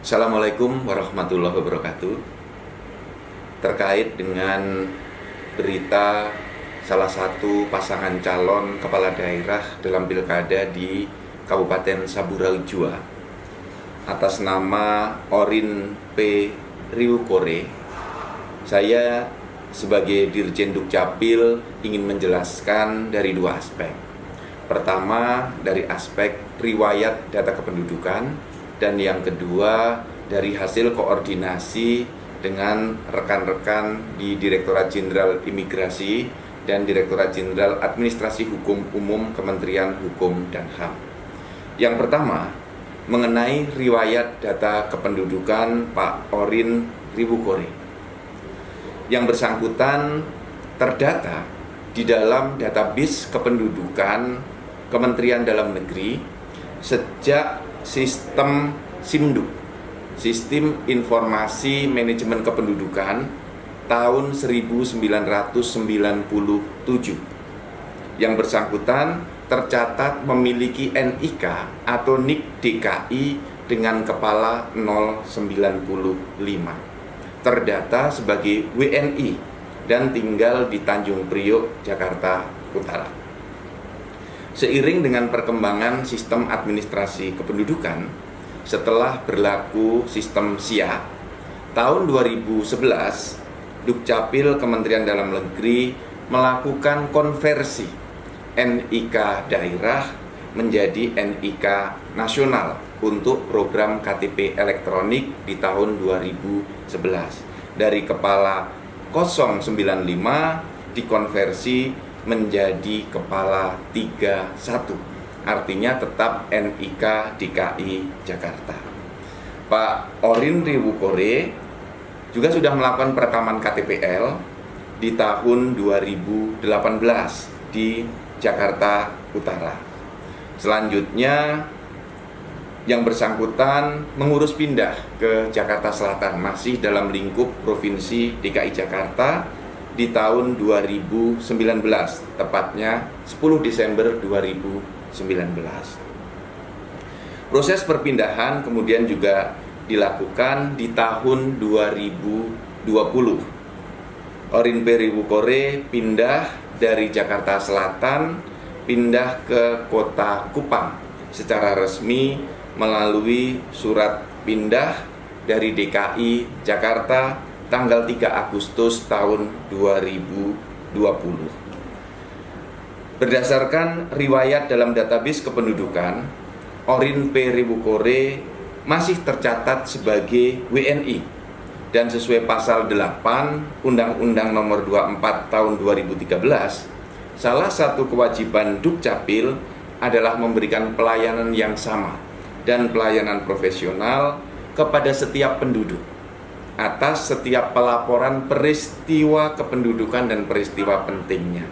Assalamualaikum warahmatullahi wabarakatuh. Terkait dengan berita salah satu pasangan calon kepala daerah dalam pilkada di Kabupaten Saburajua atas nama Orin P. Riwukore, saya sebagai Dirjen Dukcapil ingin menjelaskan dari dua aspek. Pertama, dari aspek riwayat data kependudukan, dan yang kedua dari hasil koordinasi dengan rekan-rekan di Direktorat Jenderal Imigrasi dan Direktorat Jenderal Administrasi Hukum Umum Kementerian Hukum dan HAM. Yang pertama, mengenai riwayat data kependudukan Pak Orin Riwukore. Yang bersangkutan terdata di dalam database kependudukan Kementerian Dalam Negeri sejak sistem SIMDU, Sistem Informasi Manajemen Kependudukan, tahun 1997. Yang bersangkutan tercatat memiliki NIK atau NIK DKI dengan kepala 095, terdata sebagai WNI dan tinggal di Tanjung Priok, Jakarta Utara. Seiring dengan perkembangan sistem administrasi kependudukan setelah berlaku sistem SIA, tahun 2011 Dukcapil Kementerian Dalam Negeri melakukan konversi NIK daerah menjadi NIK nasional untuk program KTP elektronik di tahun 2011. Dari kepala 095 dikonversi menjadi kepala 31, artinya tetap NIK DKI Jakarta. Pak Orin Riwukore juga sudah melakukan perekaman KTPL di tahun 2018 di Jakarta Utara. Selanjutnya yang bersangkutan mengurus pindah ke Jakarta Selatan, masih dalam lingkup Provinsi DKI Jakarta di tahun 2019, tepatnya 10 Desember 2019. Proses perpindahan kemudian juga dilakukan di tahun 2020. Orin P. Riwukore pindah dari Jakarta Selatan, pindah ke Kota Kupang secara resmi melalui surat pindah dari DKI Jakarta tanggal 3 Agustus tahun 2020. Berdasarkan riwayat dalam database kependudukan, Orin P. Riwukore masih tercatat sebagai WNI dan sesuai pasal 8 Undang-Undang Nomor 24 Tahun 2013, salah satu kewajiban Dukcapil adalah memberikan pelayanan yang sama dan pelayanan profesional kepada setiap penduduk atas setiap pelaporan peristiwa kependudukan dan peristiwa pentingnya.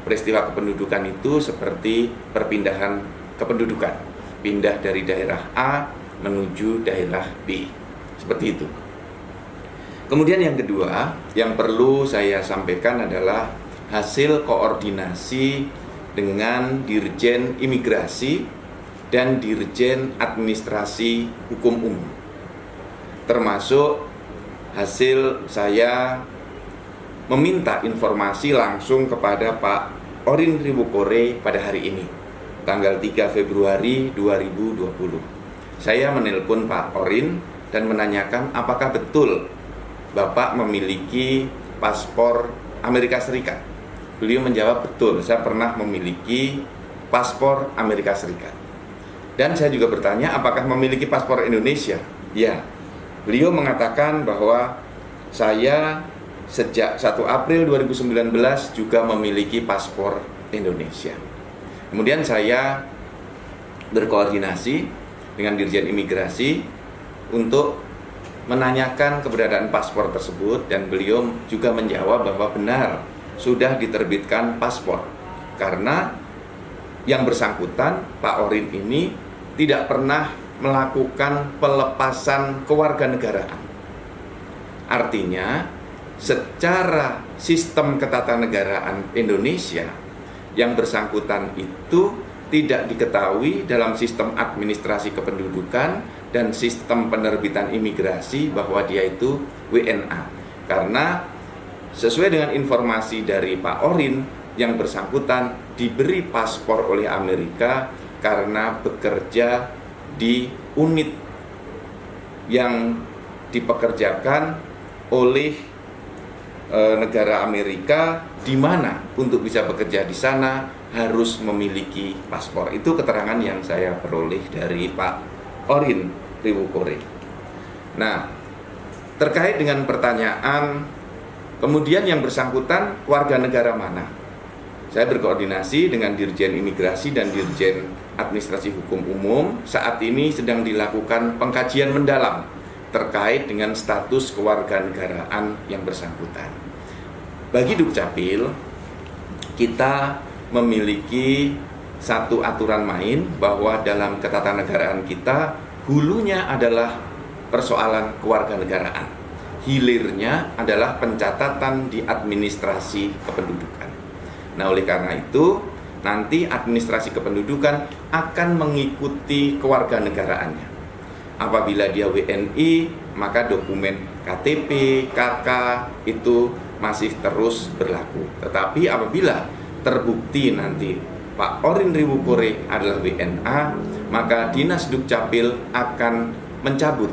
Peristiwa kependudukan itu seperti perpindahan kependudukan, pindah dari daerah A menuju daerah B, seperti itu. Kemudian yang kedua yang perlu saya sampaikan adalah hasil koordinasi dengan Dirjen Imigrasi dan Dirjen Administrasi Hukum Umum, termasuk hasil saya meminta informasi langsung kepada Pak Orin Riwukore pada hari ini, tanggal 3 Februari 2020. Saya menelpon Pak Orin dan menanyakan apakah betul Bapak memiliki paspor Amerika Serikat. Beliau menjawab, betul, saya pernah memiliki paspor Amerika Serikat. Dan saya juga bertanya, apakah memiliki paspor Indonesia? Ya. Beliau mengatakan bahwa saya sejak 1 April 2019 juga memiliki paspor Indonesia. Kemudian saya berkoordinasi dengan Dirjen Imigrasi untuk menanyakan keberadaan paspor tersebut, dan beliau juga menjawab bahwa benar sudah diterbitkan paspor, karena yang bersangkutan Pak Orin ini tidak pernah melakukan pelepasan kewarganegaraan. Artinya, secara sistem ketatanegaraan Indonesia, yang bersangkutan itu tidak diketahui dalam sistem administrasi kependudukan dan sistem penerbitan imigrasi bahwa dia itu WNA. Karena sesuai dengan informasi dari Pak Orin, yang bersangkutan diberi paspor oleh Amerika karena bekerja di unit yang dipekerjakan oleh negara Amerika, di mana untuk bisa bekerja di sana harus memiliki paspor. Itu keterangan yang saya peroleh dari Pak Orin Riwukore. Nah, terkait dengan pertanyaan kemudian yang bersangkutan warga negara mana? Saya berkoordinasi dengan Dirjen Imigrasi dan Dirjen Administrasi Hukum Umum. Saat ini sedang dilakukan pengkajian mendalam terkait dengan status kewarganegaraan yang bersangkutan. Bagi Dukcapil, kita memiliki satu aturan main bahwa dalam ketatanegaraan kita, hulunya adalah persoalan kewarganegaraan, hilirnya adalah pencatatan di administrasi kependudukan. Nah, oleh karena itu, nanti administrasi kependudukan akan mengikuti kewarganegaraannya. Apabila dia WNI, maka dokumen KTP, KK itu masih terus berlaku. Tetapi apabila terbukti nanti Pak Orin Riwukore adalah WNA, maka Dinas Dukcapil akan mencabut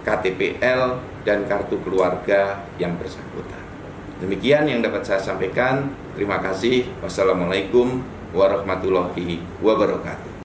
KTPL dan kartu keluarga yang bersangkutan. Demikian yang dapat saya sampaikan. Terima kasih. Wassalamualaikum warahmatullahi wabarakatuh.